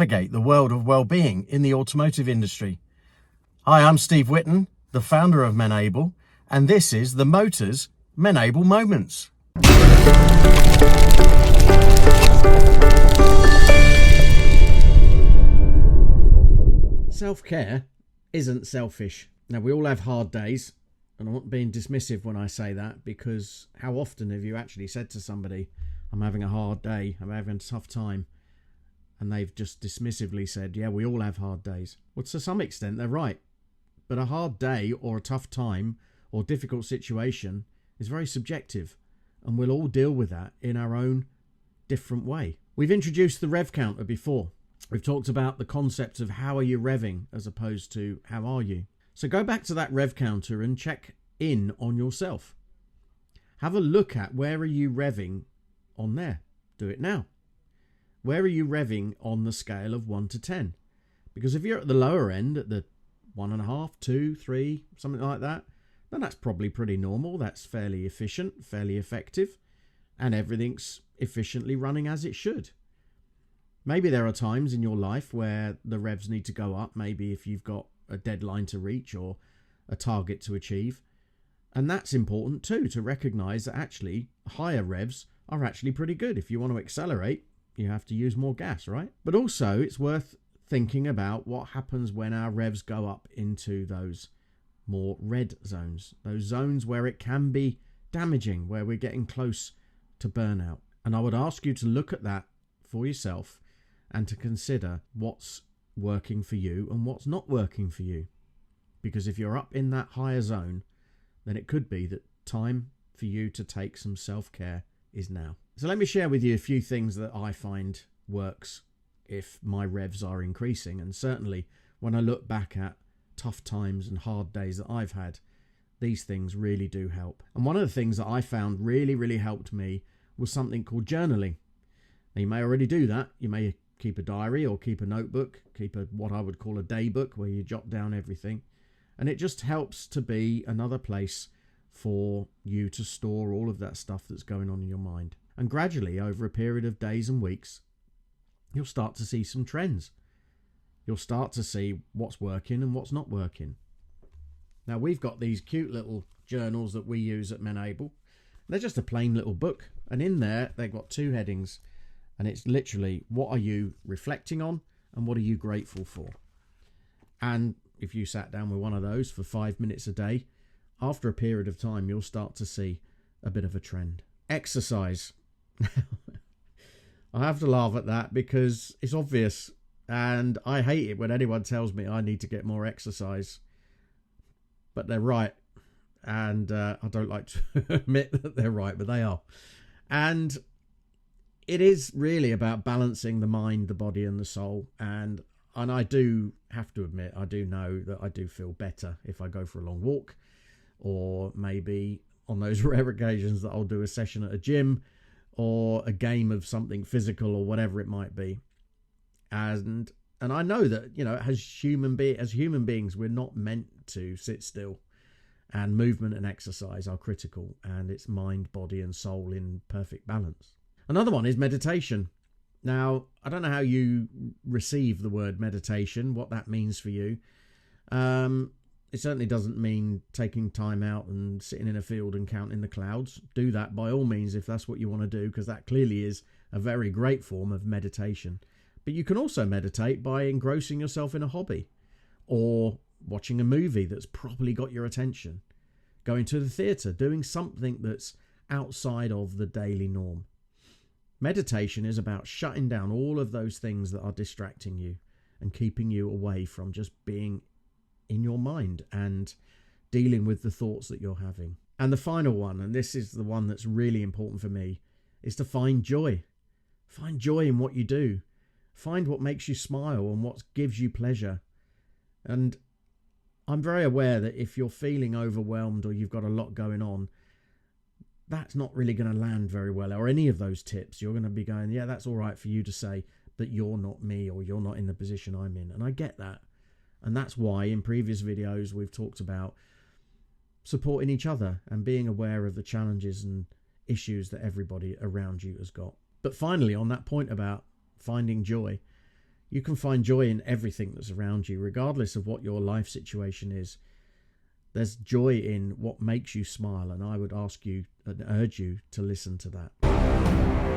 navigate the world of well-being in the automotive industry. Hi, I'm Steve Whitten, the founder of Menable, and this is the Motors Menable Moments. Self-care isn't selfish. Now, we all have hard days, and I'm not being dismissive when I say that, because how often have you actually said to somebody, I'm having a hard day, I'm having a tough time, and they've just dismissively said, yeah, we all have hard days. Well, to some extent, they're right. But a hard day or a tough time or difficult situation is very subjective, and we'll all deal with that in our own different way. We've introduced the rev counter before. We've talked about the concept of how are you revving as opposed to how are you. So go back to that rev counter and check in on yourself. Have a look at where are you revving on there. Do it now. Where are you revving on the scale of 1 to 10? Because if you're at the lower end, at the 1.5, 2, 3, something like that, then that's probably pretty normal. That's fairly efficient, fairly effective, and everything's efficiently running as it should. Maybe there are times in your life where the revs need to go up, maybe if you've got a deadline to reach or a target to achieve. And that's important too, to recognize that actually higher revs are actually pretty good. If you want to accelerate, you have to use more gas, right? But also it's worth thinking about what happens when our revs go up into those more red zones, those zones where it can be damaging, where we're getting close to burnout. And I would ask you to look at that for yourself and to consider what's working for you and what's not working for you. Because if you're up in that higher zone, then it could be that time for you to take some self-care is now. So let me share with you a few things that I find works if my revs are increasing. And certainly when I look back at tough times and hard days that I've had, these things really do help. And one of the things that I found really helped me was something called journaling. Now, you may already do that. You may keep a diary or keep a notebook, keep what I would call a day book where you jot down everything. And it just helps to be another place for you to store all of that stuff that's going on in your mind. And gradually, over a period of days and weeks, you'll start to see some trends. You'll start to see what's working and what's not working. Now, we've got these cute little journals that we use at Menable. They're just a plain little book. And in there, they've got 2 headings. And it's literally, what are you reflecting on and what are you grateful for? And if you sat down with one of those for 5 minutes a day, after a period of time, you'll start to see a bit of a trend. Exercise. I have to laugh at that because it's obvious, and I hate it when anyone tells me I need to get more exercise. But they're right, and I don't like to admit that they're right, but they are. And it is really about balancing the mind, the body, and the soul. And I do have to admit, I do know that I do feel better if I go for a long walk, or maybe on those rare occasions that I'll do a session at a gym or a game of something physical or whatever it might be. And I know that, you know, as human beings, we're not meant to sit still, and movement and exercise are critical, and it's mind, body, and soul in perfect balance. Another one is meditation. Now, I don't know how you receive the word meditation, what that means for you. It certainly doesn't mean taking time out and sitting in a field and counting the clouds. Do that by all means if that's what you want to do, because that clearly is a very great form of meditation. But you can also meditate by engrossing yourself in a hobby, or watching a movie that's probably got your attention, going to the theatre, doing something that's outside of the daily norm. Meditation is about shutting down all of those things that are distracting you and keeping you away from just being in your mind and dealing with the thoughts that you're having. And the final one, and this is the one that's really important for me, is to find joy. Find joy in what you do. Find what makes you smile and what gives you pleasure. And I'm very aware that if you're feeling overwhelmed or you've got a lot going on, that's not really going to land very well. Or any of those tips, you're going to be going, yeah, that's all right for you to say, but you're not me, or you're not in the position I'm in. And I get that. And that's why in previous videos we've talked about supporting each other and being aware of the challenges and issues that everybody around you has got. But finally, on that point about finding joy, You can find joy in everything that's around you, regardless of what your life situation is. There's joy in what makes you smile, and I would ask you and urge you to listen to that.